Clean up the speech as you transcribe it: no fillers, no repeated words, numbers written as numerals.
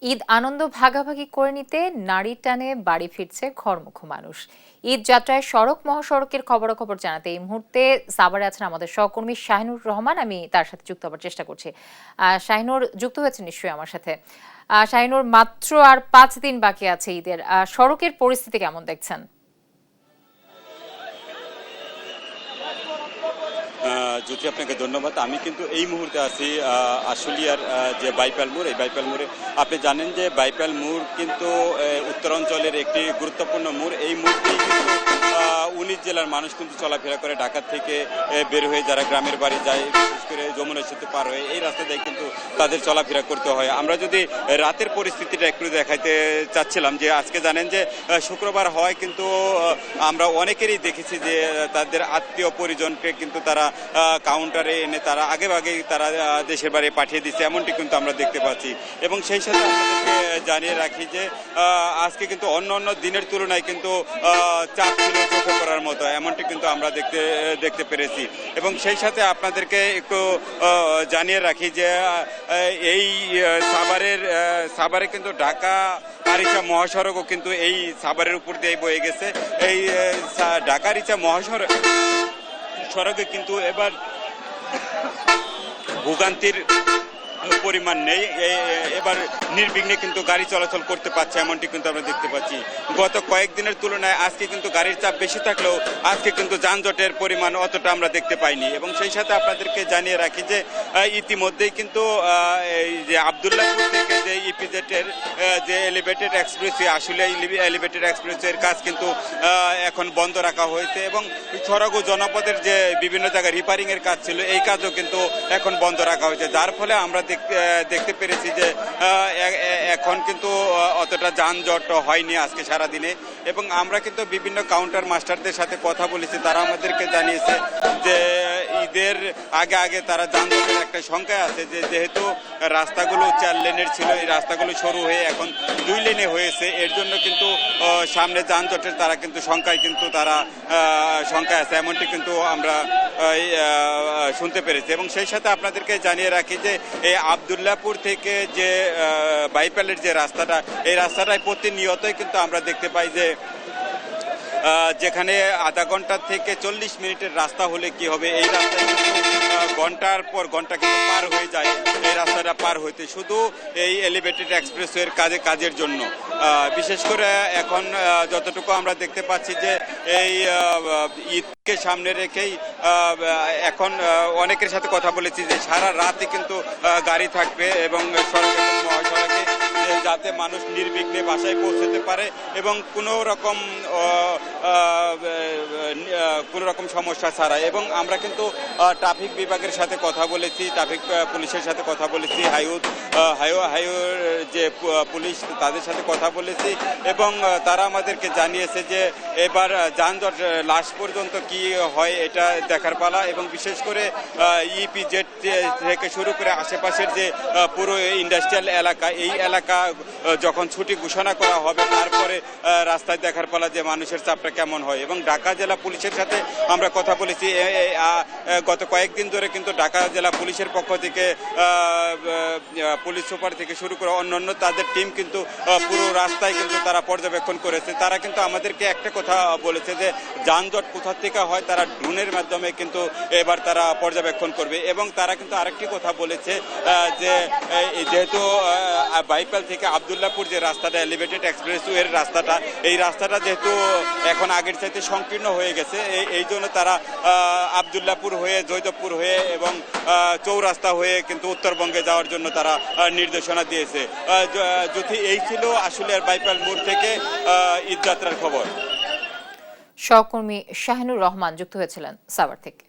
ঈদ আনন্দ ভাগাভাগি করে নিতে নারী টানে বাড়ি ফিরছে ঘরমুখো মানুষ। ঈদ যাত্রায় সড়ক মহাসড়কের খবরাখবর জানাতে এই মুহূর্তে সাভারে আছেন আমাদের সহকর্মী শাহিনুর রহমান। আমি তার সাথে যুক্ত হবার চেষ্টা করছি। শাহিনুর যুক্ত হয়েছে নিশ্চয়ই আমার সাথে। শাহিনুর, মাত্র আর 5 দিন বাকি আছে ঈদের, সড়কের পরিস্থিতি কেমন দেখছেন? জ্যোতি, আপনাকে ধন্যবাদ। আমি কিন্তু এই মুহূর্তে আছি আশুলিয়ার যে বাইপাল মোড়, এই বাইপাল মোড়ে। আপনি জানেন যে বাইপাল মোড় কিন্তু উত্তরাঞ্চলের একটি গুরুত্বপূর্ণ মোড়। এই মোড়টি কিন্তু 19 জেলার মানুষ কিন্তু চলাফেরা করে। ঢাকা থেকে বের হয়ে যারা গ্রামের বাড়ি যায়, বিশেষ করে যমুনা সেতু পার হয়ে এই রাস্তা দিয়ে কিন্তু তাদের চলাফেরা করতে হয়। আমরা যদি রাতের পরিস্থিতিটা একটু দেখাইতে চাচ্ছিলাম, যে আজকে জানেন যে শুক্রবার হয়, কিন্তু আমরা অনেকেরই দেখেছি যে তাদের আত্মীয় পরিজনকে কিন্তু তারা কাউন্টারে এনে তারা আগেভাগেই তারা দেশের বাড়ি পাঠিয়ে দিচ্ছে, এমনটি কিন্তু আমরা দেখতে পাচ্ছি। এবং সেই সাথে আপনাদেরকে জানিয়ে রাখি যে আজকে কিন্তু অন্য অন্য দিনের তুলনায় কিন্তু চাপ ছিল চোখে পড়ার মতো, এমনটি কিন্তু আমরা দেখতে পেরেছি। এবং সেই সাথে আপনাদেরকে একটু জানিয়ে রাখি যে এই সাভারে কিন্তু ঢাকা রিচা মহাসড়কও কিন্তু এই সাভারের উপর দিয়ে বয়ে গেছে। এই ঢাকা রিচা সড়কে কিন্তু এবার ভোগান্তির পরিমাণ নেই। এবার নির্বিঘ্নে কিন্তু গাড়ি চলাচল করতে পারছে, এমনটি কিন্তু আমরা দেখতে পাচ্ছি। গত কয়েকদিনের তুলনায় আজকে কিন্তু গাড়ির চাপ বেশি থাকলেও আজকে কিন্তু যানজটের পরিমাণ অতটা আমরা দেখতে পাইনি। এবং সেই সাথে আপনাদেরকে জানিয়ে রাখি যে ইতিমধ্যেই কিন্তু এই যে আবদুল্লাহপুর থেকে যে ইপিজেটের যে এলিভেটেড এক্সপ্রেসওয়ে, আসলে এলিভেটেড এক্সপ্রেসওয়ের কাজ কিন্তু এখন বন্ধ রাখা হয়েছে। এবং সড়ক ও জনপদের যে বিভিন্ন জায়গায় রিপেয়ারিংয়ের কাজ ছিল, এই কাজও কিন্তু এখন বন্ধ রাখা হয়েছে, যার ফলে আমরা দেখতে পেরেছি যে এখন কিন্তু অতটা যানজট হয়নি আজকে সারাদিনে। এবং আমরা কিন্তু বিভিন্ন কাউন্টার মাস্টারদের সাথে কথা বলেছি, তারা আমাদেরকে জানিয়েছে যে ঈদের আগে তারা যানজটের একটা সংখ্যায় আছে, যে যেহেতু রাস্তাগুলো 4 লেনের ছিল, এই রাস্তাগুলো সরু হয়ে এখন 2 লেনে হয়েছে, এর জন্য কিন্তু সামনে যানজটের তারা কিন্তু সংখ্যায় আছে, এমনটি কিন্তু আমরা শুনতে পেরেছি। এবং সেই সাথে আপনাদেরকে জানিয়ে রাখি যে এই আবদুল্লাহপুর থেকে যে বাইপালের যে রাস্তাটা, এই রাস্তাটায় প্রতিনিয়তই কিন্তু আমরা দেখতে পাই যে যেখানে আধা ঘন্টা থেকে 40 মিনিটের রাস্তা হলে কি হবে, এই রাস্তায় কিন্তু ঘন্টার পর ঘন্টা কিন্তু পার হয়ে যায় এই রাস্তাটা পার হইতে, শুধু এই এলিভেটেড এক্সপ্রেসওয়ের কাজের জন্য। বিশেষ করে এখন যতটুকু আমরা দেখতে পাচ্ছি যে এই ঈদকে সামনে রেখেই এখন অনেকের সাথে কথা বলেছি যে সারা রাতই কিন্তু গাড়ি থাকবে এবং সড়কে মহাসড়কে, যাতে মানুষ নির্বিঘ্নে বাসায় পৌঁছতে পারে এবং কোনো রকম সমস্যা ছাড়া। এবং আমরা কিন্তু ট্রাফিক বিভাগের সাথে কথা বলেছি, ট্রাফিক পুলিশের সাথে কথা বলেছি, হাইওয়ের যে পুলিশ তাদের সাথে কথা বলেছি। এবং তারা আমাদেরকে জানিয়েছে যে এবার যানজট লাস্ট পর্যন্ত কি হয় এটা দেখার পালা। এবং বিশেষ করে ইপিজেড থেকে শুরু করে আশেপাশের যে পুরো ইন্ডাস্ট্রিয়াল এলাকা, এই এলাকা যখন ছুটি ঘোষণা করা হবে, তারপরে রাস্তায় দেখার পালা যে মানুষের চাপটা কেমন হয়। এবং ঢাকা জেলা পুলিশের সাথে আমরা কথা বলেছি, গত কয়েকদিন ধরে কিন্তু ঢাকা জেলা পুলিশের পক্ষ থেকে পুলিশ সুপার থেকে শুরু করে অন্যান্য তাদের টিম কিন্তু পুরো রাস্তায় কিন্তু তারা পর্যবেক্ষণ করেছে। তারা কিন্তু আমাদেরকে একটা কথা বলেছে যে যানজট কোথা থেকে হয় তারা ড্রোনের মাধ্যমে কিন্তু এবার তারা পর্যবেক্ষণ করবে। এবং তারা কিন্তু আরেকটি কথা বলেছে যে যেহেতু বাইপাল থেকে আবদুল্লাহপুর যে রাস্তাটা এলিভেটেড এক্সপ্রেসওয়ের রাস্তাটা, এই রাস্তাটা যেহেতু এখন আগের চাইতে সংকীর্ণ হয়ে গেছে, এই জন্য তারা আবদুল্লাহপুর হয়ে, জয়দেবপুর হয়ে এবং চৌরাস্তা হয়ে কিন্তু উত্তরবঙ্গে যাওয়ার জন্য তারা নির্দেশনা দিয়েছে। যদি এই ছিল আসলে বাইপাল মোড় থেকে ঈদযাত্রার খবর। সহকর্মী শাহিনুর রহমান যুক্ত হয়েছিলেন সাভার থেকে।